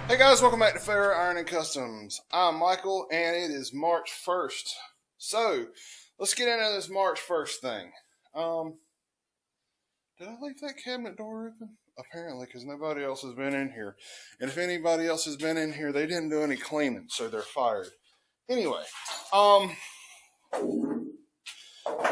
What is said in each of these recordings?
Hey guys, welcome back to Fair Iron and Customs. I'm Michael, and it is March 1st. So, let's get into this March 1st thing. Um, did I leave that cabinet door open? Apparently, because nobody else has been in here. And if anybody else has been in here, they didn't do any cleaning, so they're fired. Anyway, um,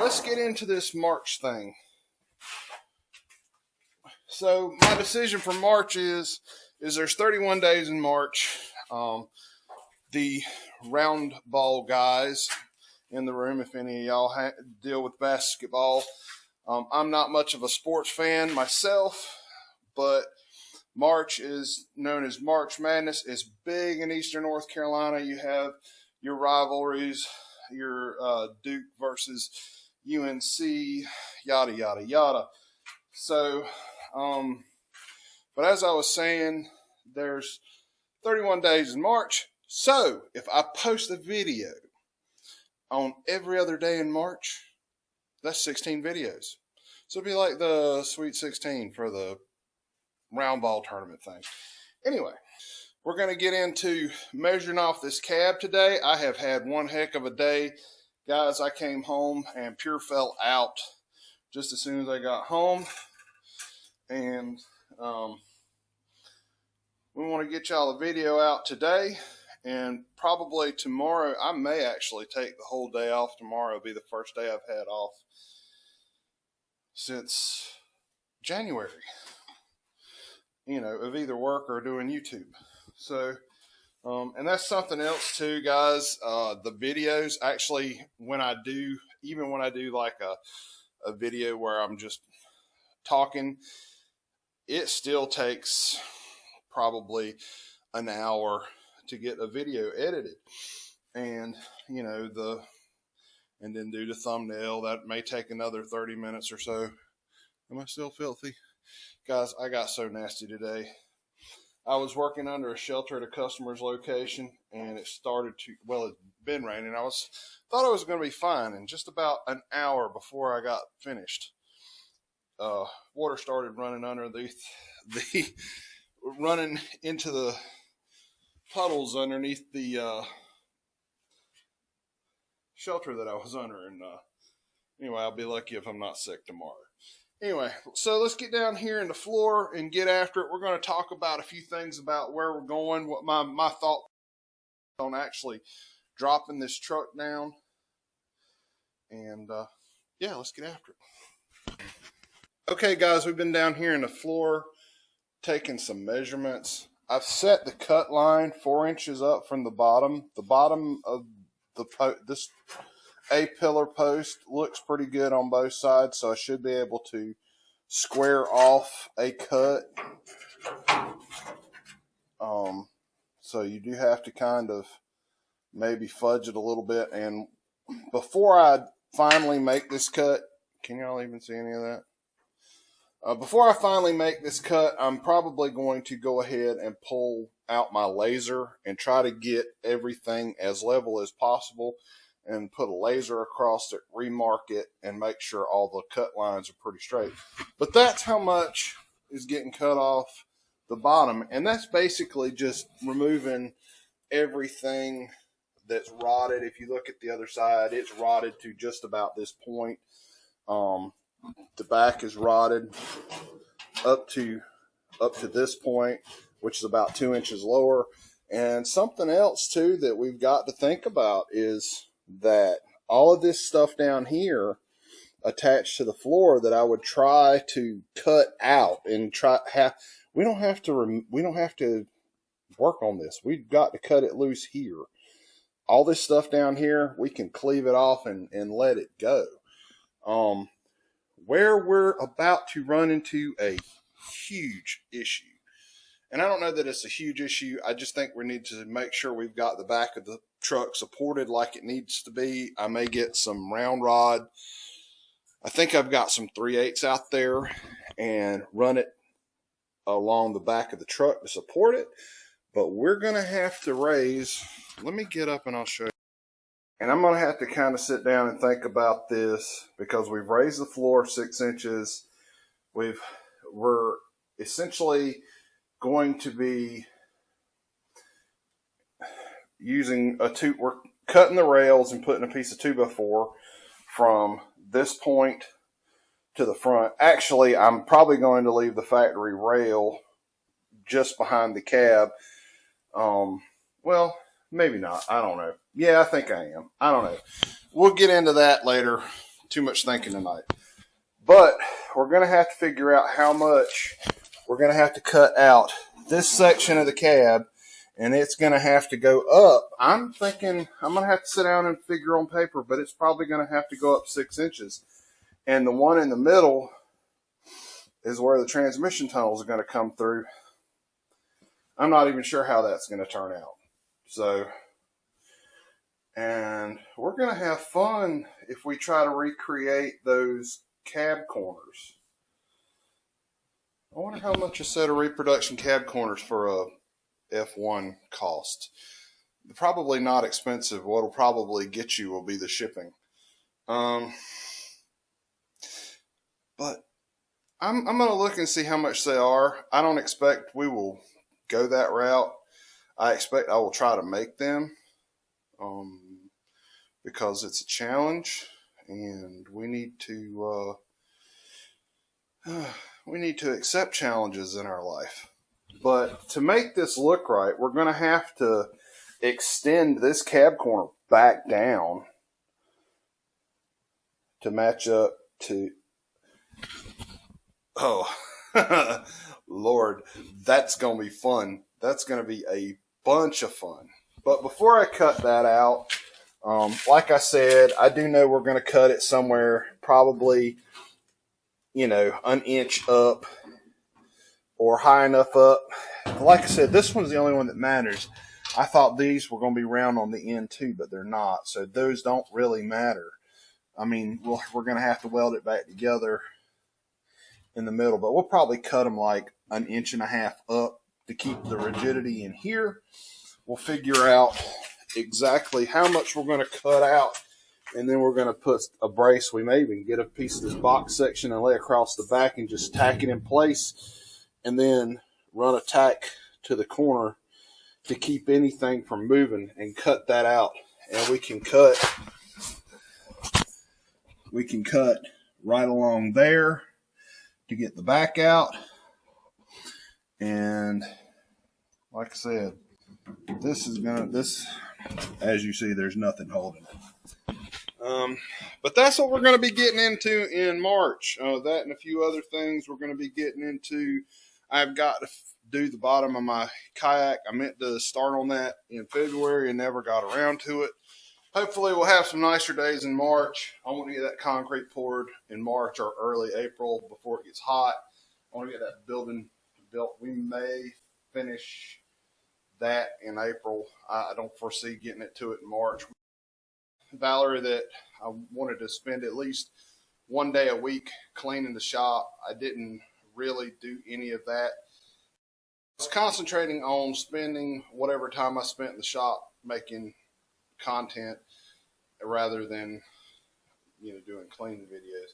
let's get into this March thing. So, my decision for March is there's 31 days in March. The round ball guys in the room, if any of y'all deal with basketball. I'm not much of a sports fan myself, but March is known as March Madness. It's big in Eastern North Carolina. You have your rivalries, your Duke versus UNC, yada, yada, yada. So, but as I was saying, there's 31 days in March. So, if I post a video on every other day in March, that's 16 videos. So it'd be like the Sweet 16 for the round ball tournament thing. Anyway, we're going to get into measuring off this cab today. I have had one heck of a day. Guys, I came home and pure fell out just as soon as I got home. And we want to get y'all a video out today. And probably tomorrow, I may actually take the whole day off. Tomorrow will be the first day I've had off since January, of either work or doing YouTube. So, and that's something else too, guys. The videos, actually, when I do like a video where I'm just talking, it still takes probably an hour to get a video edited. And, and then do the thumbnail. That may take another 30 minutes or so. Am I still filthy? Guys, I got so nasty today. I was working under a shelter at a customer's location, and it's been raining. Thought I was going to be fine, and just about an hour before I got finished, water started running underneath running into the puddles underneath the shelter that I was under. And anyway, I'll be lucky if I'm not sick tomorrow. Anyway, so let's get down here in the floor and get after it. We're going to talk about a few things about where we're going, what my thought on actually dropping this truck down. And yeah, let's get after it. Okay, guys, we've been down here in the floor taking some measurements. I've set the cut line 4 inches up from the bottom. The bottom of this A-pillar post looks pretty good on both sides, so I should be able to square off a cut. So you do have to kind of maybe fudge it a little bit. And before I finally make this cut, can y'all even see any of that? Before I finally make this cut, I'm probably going to go ahead and pull out my laser and try to get everything as level as possible and put a laser across it, remark it, and make sure all the cut lines are pretty straight. But that's how much is getting cut off the bottom. And that's basically just removing everything that's rotted. If you look at the other side, it's rotted to just about this point. The back is rotted up to this point, which is about 2 inches lower. And something else too that we've got to think about is that all of this stuff down here attached to the floor that I would try to cut out and we don't have to work on this. We've got to cut it loose here. All this stuff down here, we can cleave it off and let it go. Where we're about to run into a huge issue. And I don't know that it's a huge issue. I just think we need to make sure we've got the back of the truck supported like it needs to be. I may get some round rod. I think I've got some 3/8 out there and run it along the back of the truck to support it. But we're going to have to raise. Let me get up and I'll show you. And I'm going to have to kind of sit down and think about this because we've raised the floor 6 inches. We're essentially going to be using a two. We're cutting the rails and putting a piece of 2x4 from this point to the front. Actually, I'm probably going to leave the factory rail just behind the cab. Well, maybe not. I don't know. Yeah, I think I am. I don't know. We'll get into that later. Too much thinking tonight. But we're going to have to figure out how much we're going to have to cut out this section of the cab, and it's going to have to go up. I'm thinking I'm going to have to sit down and figure on paper, but it's probably going to have to go up 6 inches. And the one in the middle is where the transmission tunnels are going to come through. I'm not even sure how that's going to turn out. So, and we're going to have fun if we try to recreate those cab corners. I wonder how much a set of reproduction cab corners for a F1 cost. Probably not expensive. What'll probably get you will be the shipping. But I'm going to look and see how much they are. I don't expect we will go that route. I expect I will try to make them because it's a challenge, and we need to accept challenges in our life. But to make this look right, we're going to have to extend this cab corner back down to match up to. Oh, Lord, that's going to be fun. That's going to be a bunch of fun. But before I cut that out, like I said, I do know we're going to cut it somewhere probably, an inch up or high enough up. Like I said, this one's the only one that matters. I thought these were going to be round on the end too, but they're not. So those don't really matter. I mean, we're going to have to weld it back together in the middle, but we'll probably cut them like an inch and a half up to keep the rigidity in here. We'll figure out exactly how much we're going to cut out, and then we're going to put a brace. We may even get a piece of this box section and lay across the back and just tack it in place, and then run a tack to the corner to keep anything from moving and cut that out. And we can cut right along there to get the back out. And like I said, this, as you see, there's nothing holding it. But that's what we're going to be getting into in March. That and a few other things we're going to be getting into. I've got to do the bottom of my kayak. I meant to start on that in February and never got around to it. Hopefully we'll have some nicer days in March. I want to get that concrete poured in March or early April before it gets hot. I want to get that building built. We may finish that in April. I don't foresee getting it to it in March. Valerie, that I wanted to spend at least one day a week cleaning the shop. I didn't really do any of that. I was concentrating on spending whatever time I spent in the shop making content rather than doing cleaning videos.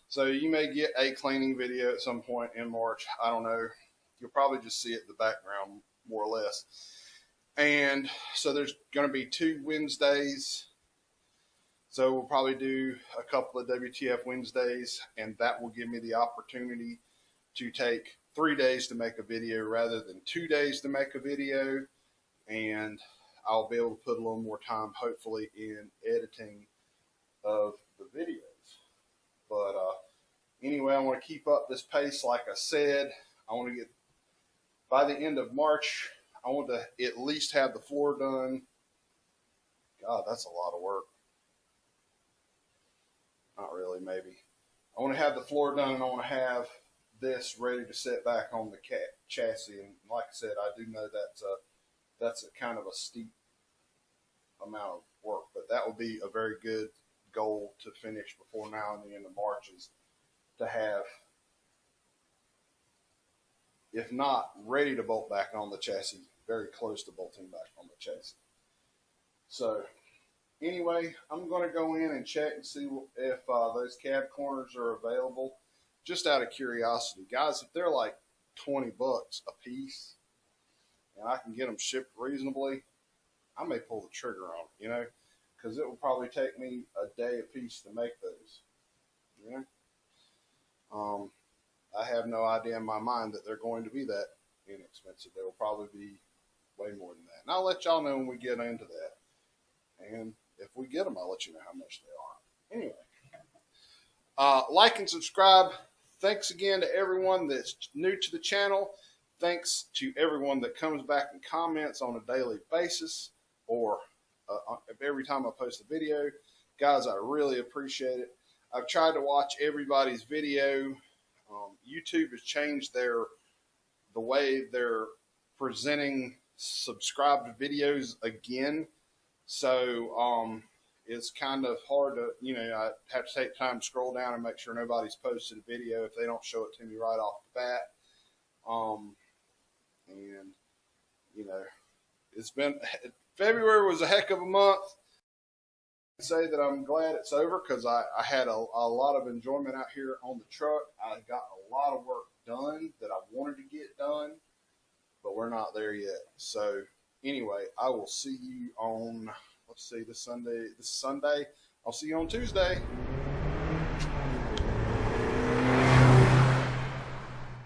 So you may get a cleaning video at some point in March. I don't know. You'll probably just see it in the background more or less. And so there's going to be 2 Wednesdays. So we'll probably do a couple of WTF Wednesdays, and that will give me the opportunity to take 3 days to make a video rather than 2 days to make a video. And I'll be able to put a little more time, hopefully, in editing of the videos. But anyway, I want to keep up this pace. Like I said, I want to get, by the end of March, I want to at least have the floor done. God, that's a lot of work. Not really, maybe. I want to have the floor done, and I want to have this ready to set back on the chassis. And like I said, I do know that's a kind of a steep amount of work, but that will be a very good goal to finish before now and the end of March, is to have, if not ready to bolt back on the chassis, very close to bolting back on the chassis. So anyway, I'm going to go in and check and see if those cab corners are available, just out of curiosity. Guys, if they're like $20 a piece and I can get them shipped reasonably, I may pull the trigger on it, you know, because it will probably take me a day a piece to make those. You know, I have no idea in my mind that they're going to be that inexpensive. They will probably be way more than that. And I'll let y'all know when we get into that. And if we get them, I'll let you know how much they are. Anyway, like and subscribe. Thanks again to everyone that's new to the channel. Thanks to everyone that comes back and comments on a daily basis or every time I post a video. Guys, I really appreciate it. I've tried to watch everybody's video. YouTube has changed the way they're presenting subscribed videos again. So it's kind of hard to, you know, I have to take time to scroll down and make sure nobody's posted a video if they don't show it to me right off the bat. And, you know, it's been, February was a heck of a month. I say that I'm glad it's over because I had a lot of enjoyment out here on the truck. I got a lot of work done that I wanted to get done, but we're not there yet. So anyway, I will see you on, let's see, this Sunday. I'll see you on Tuesday.